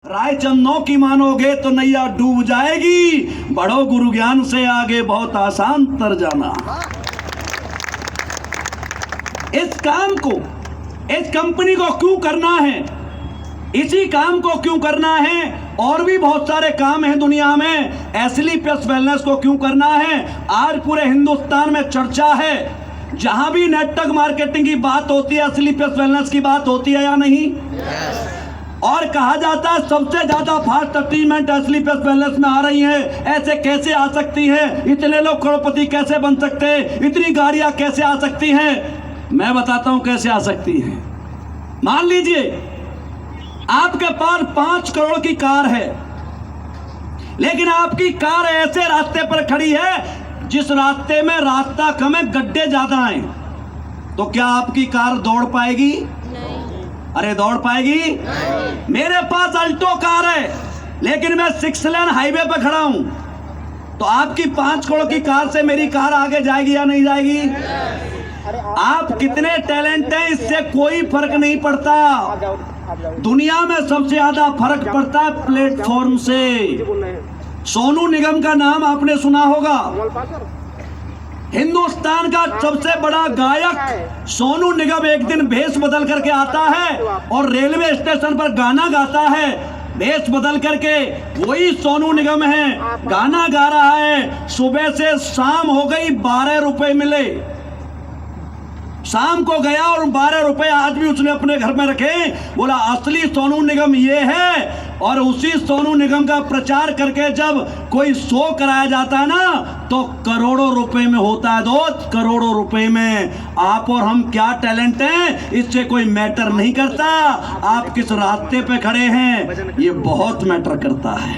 रायचंदों की मानोगे तो नैया डूब जाएगी, बढ़ो गुरु ज्ञान से आगे बहुत आसान तर जाना। इस काम को, इस कंपनी को क्यों करना है, इसी काम को क्यों करना है, और भी बहुत सारे काम हैं दुनिया में, एसली प्लस वेलनेस को क्यों करना है, आज पूरे हिंदुस्तान में चर्चा है। जहां भी नेटवर्क मार्केटिंग की बात होती है, एसली प्लस वेलनेस की बात होती है या नहीं? और कहा जाता है सबसे ज्यादा फास्ट अचीवमेंट एसली प्लस वेलनेस में आ रही है। ऐसे कैसे आ सकती है, इतने लोग करोड़पति कैसे बन सकते हैं, इतनी गाड़ियां कैसे आ सकती हैं? मैं बताता हूं कैसे आ सकती हैं। मान लीजिए आपके पास 5 करोड़ की कार है, लेकिन आपकी कार ऐसे रास्ते पर खड़ी है जिस रास्ते में रास्ता कम है, गड्ढे ज्यादा हैं, तो क्या आपकी कार दौड़ पाएगी? नहीं। अरे दौड़ पाएगी? नहीं। मेरे पास अल्टो कार है, लेकिन मैं 6 लेन हाईवे पर खड़ा हूं, तो आपकी 5 करोड़ की कार से मेरी कार आगे जाएगी या नहीं जाएगी? आप कितने टैलेंट हैं इससे कोई फर्क नहीं पड़ता। दुनिया में सबसे ज्यादा फर्क पड़ता है प्लेटफॉर्म से। सोनू निगम का नाम आपने सुना होगा, हिंदुस्तान का सबसे बड़ा गायक सोनू निगम एक दिन भेष बदल करके आता है और रेलवे स्टेशन पर गाना गाता है, भेष बदल करके। वही सोनू निगम है, गाना गा रहा है, सुबह से शाम हो गई, 12 रुपए मिले। शाम को गया और 12 रुपए आज भी उसने अपने घर में रखे। बोला असली सोनू निगम ये है। और उसी सोनू निगम का प्रचार करके जब कोई शो कराया जाता है ना, तो करोड़ों रुपए में होता है दोस्त, करोड़ों रुपए में। आप और हम क्या टैलेंट हैं इससे कोई मैटर नहीं करता, आप किस रास्ते पे खड़े हैं ये बहुत मैटर करता है।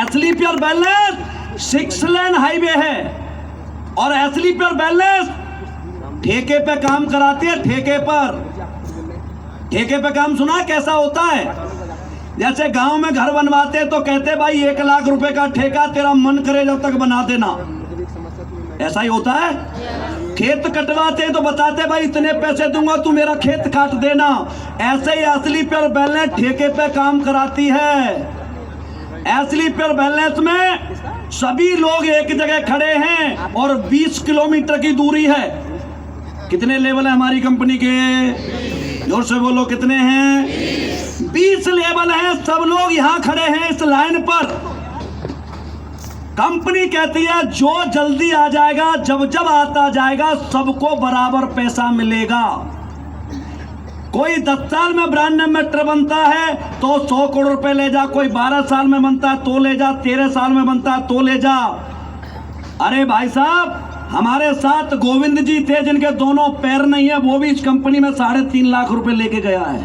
एसली प्योर वेलनेस 6 लेन हाईवे है, और एसली प्योर वेलनेस ठेके पे काम कराती है। ठेके पे काम सुना कैसा होता है? जैसे गांव में घर बनवाते हैं तो कहते भाई 1 लाख रुपए का ठेका, तेरा मन करे जब तक बना देना, ऐसा ही होता है। खेत कटवाते हैं तो बताते भाई इतने पैसे दूंगा, तू मेरा खेत काट देना। ऐसे ही एसली प्योर वेलनेस ठेके पे काम कराती है। एसली प्योर वेलनेस में सभी लोग एक जगह खड़े हैं और 20 किलोमीटर की दूरी है। कितने लेवल है हमारी कंपनी के? जोर से बोलो, कितने हैं? 20 लेवल हैं। सब लोग यहां खड़े हैं इस लाइन पर। कंपनी कहती है जो जल्दी आ जाएगा, जब जब आता जाएगा, सबको बराबर पैसा मिलेगा। कोई 10 साल में ब्रांड एम्बेसडर बनता है तो 100 करोड़ रुपए ले जा, कोई 12 साल में बनता है तो ले जा, 13 साल में बनता है तो ले जा। अरे भाई साहब, हमारे साथ गोविंद जी थे जिनके दोनों पैर नहीं है, वो भी इस कंपनी में 3.5 लाख रुपए लेके गया है।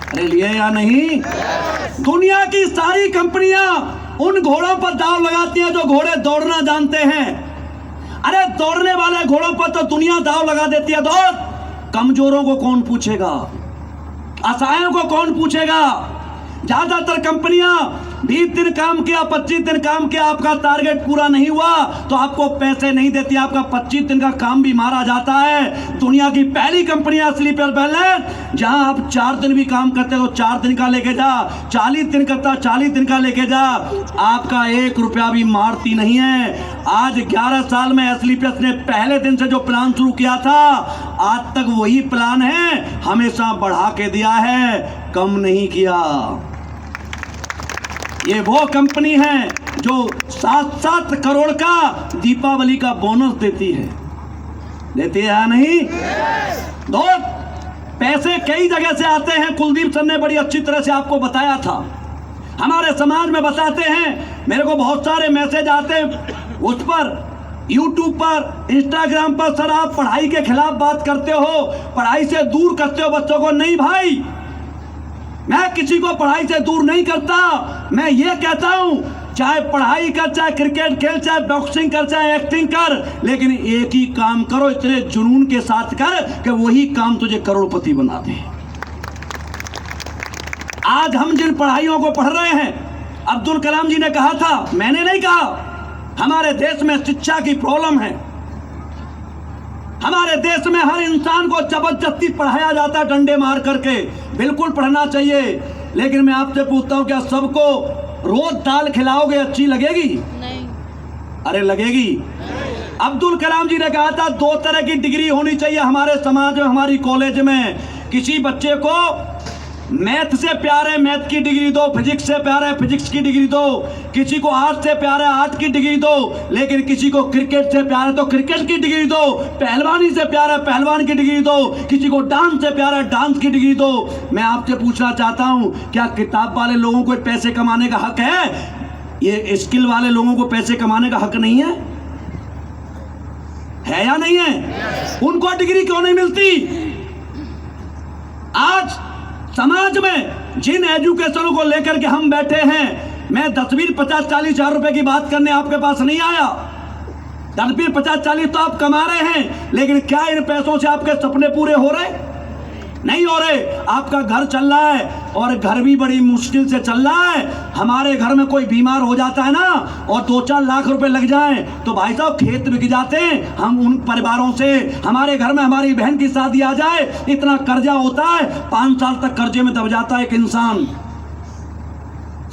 अरे लिए या नहीं? दुनिया की सारी कंपनियां उन घोड़ों पर दांव लगाती हैं जो घोड़े दौड़ना जानते हैं। अरे दौड़ने वाले घोड़ों पर तो दुनिया दांव लगा देती है दोस्त। कमजोरों को कौन पूछेगा, असहायों को कौन पूछेगा? ज्यादातर कंपनियां 20 दिन काम किया, 25 दिन काम किया, आपका टारगेट पूरा नहीं हुआ तो आपको पैसे नहीं देती, आपका 25 दिन का काम भी मारा जाता है। दुनिया की पहली कंपनियां एसली प्योर वेलनेस, जहां आप 4 दिन भी काम करते हो 4 दिन का लेके जा, 40 दिन करता 40 दिन का लेके जा, आपका 1 रुपया भी मारती नहीं है। आज 11 साल में एसली प्लस ने पहले दिन से जो प्लान शुरू किया था, आज तक वही प्लान है, हमेशा बढ़ा के दिया है, कम नहीं किया। ये वो कंपनी है जो 7-7 करोड़ का दीपावली का बोनस देती है या नहीं? दोस्त, पैसे कई जगह से आते हैं। कुलदीप सर ने बड़ी अच्छी तरह से आपको बताया था, हमारे समाज में बताते हैं। मेरे को बहुत सारे मैसेज आते हैं उस पर, यूट्यूब पर, इंस्टाग्राम पर, सर आप पढ़ाई के खिलाफ बात करते हो, पढ़ाई से दूर करते हो बच्चों को। नहीं भाई, मैं किसी को पढ़ाई से दूर नहीं करता। मैं ये कहता हूं चाहे पढ़ाई कर, चाहे क्रिकेट खेल, चाहे बॉक्सिंग कर, चाहे एक्टिंग कर, लेकिन एक ही काम करो, इतने जुनून के साथ कर कि वही काम तुझे करोड़पति बना दे। आज हम जिन पढ़ाइयों को पढ़ रहे हैं, अब्दुल कलाम जी ने कहा था, मैंने नहीं कहा, हमारे देश में शिक्षा की प्रॉब्लम है। हमारे देश में हर इंसान को जबरदस्ती पढ़ाया जाता है डंडे मार करके। बिल्कुल पढ़ना चाहिए, लेकिन मैं आपसे पूछता हूं क्या सबको रोज दाल खिलाओगे अच्छी लगेगी? नहीं। अरे लगेगी। अब्दुल कलाम जी ने कहा था 2 तरह की डिग्री होनी चाहिए हमारे समाज में, हमारी कॉलेज में। किसी बच्चे को मैथ से प्यार है मैथ की डिग्री दो, फिजिक्स से प्यार है फिजिक्स की डिग्री दो, किसी को आर्ट से प्यार है आर्ट की डिग्री दो, लेकिन किसी को क्रिकेट से प्यार है तो क्रिकेट की डिग्री दो, पहलवानी से प्यार है पहलवान की डिग्री दो, किसी को डांस से प्यार है डांस की डिग्री दो। मैं आपसे पूछना चाहता हूं, क्या किताब वाले लोगों को पैसे कमाने का हक है? ये स्किल वाले लोगों को पैसे कमाने का हक नहीं है? है या नहीं है? उनको डिग्री क्यों नहीं मिलती? आज समाज में जिन एजुकेशनों को लेकर के हम बैठे हैं, मैं 10, 20, 50, 40 हजार रुपए की बात करने आपके पास नहीं आया। 10, 20, 50, 40 तो आप कमा रहे हैं, लेकिन क्या इन पैसों से आपके सपने पूरे हो रहे? नहीं हो रहे। आपका घर चल रहा है और घर भी बड़ी मुश्किल से चल रहा है। हमारे घर में कोई बीमार हो जाता है ना और 2-4 लाख रुपए लग जाएं तो भाई साहब खेत बिक जाते हैं। हम उन परिवारों से, हमारे घर में हमारी बहन की शादी आ जाए इतना कर्जा होता है, 5 साल तक कर्जे में दब जाता है एक इंसान।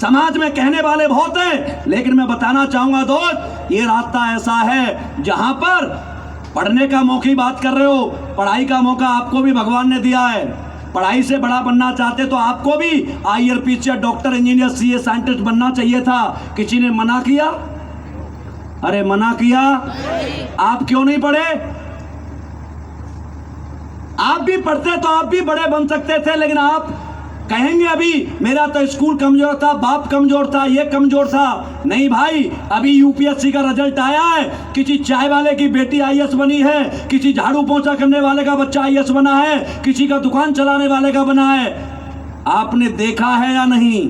समाज में कहने वाले बहुत हैं, लेकिन मैं बताना चाहूंगा दोस्त, ये रास्ता ऐसा है जहां पर पढ़ने का मौके की बात कर रहे हो, पढ़ाई का मौका आपको भी भगवान ने दिया है। पढ़ाई से बड़ा बनना चाहते तो आपको भी IRPC, doctor, engineer, CA, scientist बनना चाहिए था। किसी ने मना किया? अरे मना किया? आप क्यों नहीं पढ़े? आप भी पढ़ते तो आप भी बड़े बन सकते थे, लेकिन आप कहेंगे अभी मेरा तो स्कूल कमजोर था, बाप कमजोर था, ये कमजोर था। नहीं भाई, अभी UPSC का रिजल्ट आया है, किसी चाय वाले की बेटी IAS बनी है, किसी झाड़ू पोंछा करने वाले का बच्चा IAS बना है, किसी का दुकान चलाने वाले का बना है। आपने देखा है या नहीं?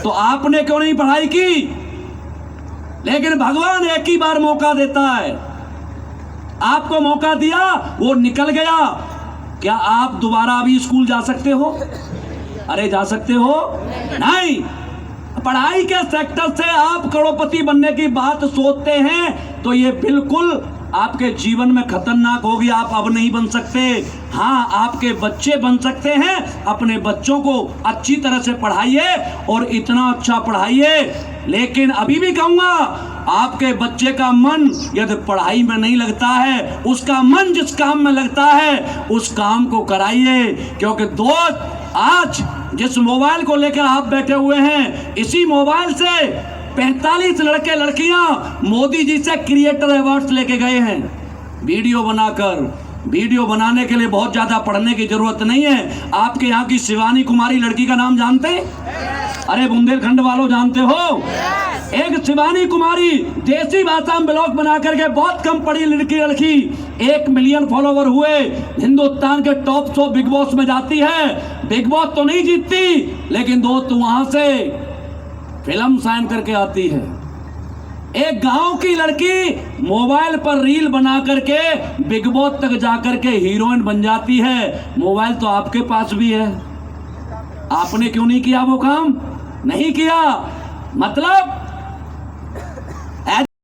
तो आपने क्यों नहीं पढ़ाई की? लेकिन भगवान एक ही बार मौका देता है। आपको मौका दिया, वो निकल गया। क्या आप दोबारा अभी स्कूल जा सकते हो? अरे जा सकते हो? नहीं। पढ़ाई के सेक्टर से आप करोड़पति बनने की बात सोचते हैं तो ये बिल्कुल आपके जीवन में खतरनाक होगी। आप अब नहीं बन सकते। हाँ, आपके बच्चे बन सकते हैं। अपने बच्चों को अच्छी तरह से पढ़ाइए और इतना अच्छा पढ़ाइए। लेकिन अभी भी कहूंगा, आपके बच्चे का मन यदि पढ़ाई में नहीं लगता है, उसका मन जिस काम में लगता है उस काम को कराइए। क्योंकि दोस्त, आज जिस मोबाइल को लेकर आप बैठे हुए हैं, इसी मोबाइल से 45 लड़के लड़कियां मोदी जी से क्रिएटर अवार्ड लेके गए हैं वीडियो बनाकर। वीडियो बनाने के लिए बहुत ज्यादा पढ़ने की जरूरत नहीं है। आपके यहाँ की शिवानी कुमारी लड़की का नाम जानते हैं? अरे बुंदेलखंड वालों जानते हो? एक शिवानी कुमारी देसी भाषा में ब्लॉग बना करके बहुत कम पढ़ी लड़की 1 मिलियन फॉलोवर हुए, हिंदुस्तान के टॉप शो बिग बॉस में जाती है। बिग बॉस तो नहीं जीतती, लेकिन दोस्त वहां से फिल्म साइन करके आती है। एक गांव की लड़की मोबाइल पर रील बना करके बिग बॉस तक जाकर के हीरोइन बन जाती है। मोबाइल तो आपके पास भी है, आपने क्यों नहीं किया वो काम? नहीं किया। मतलब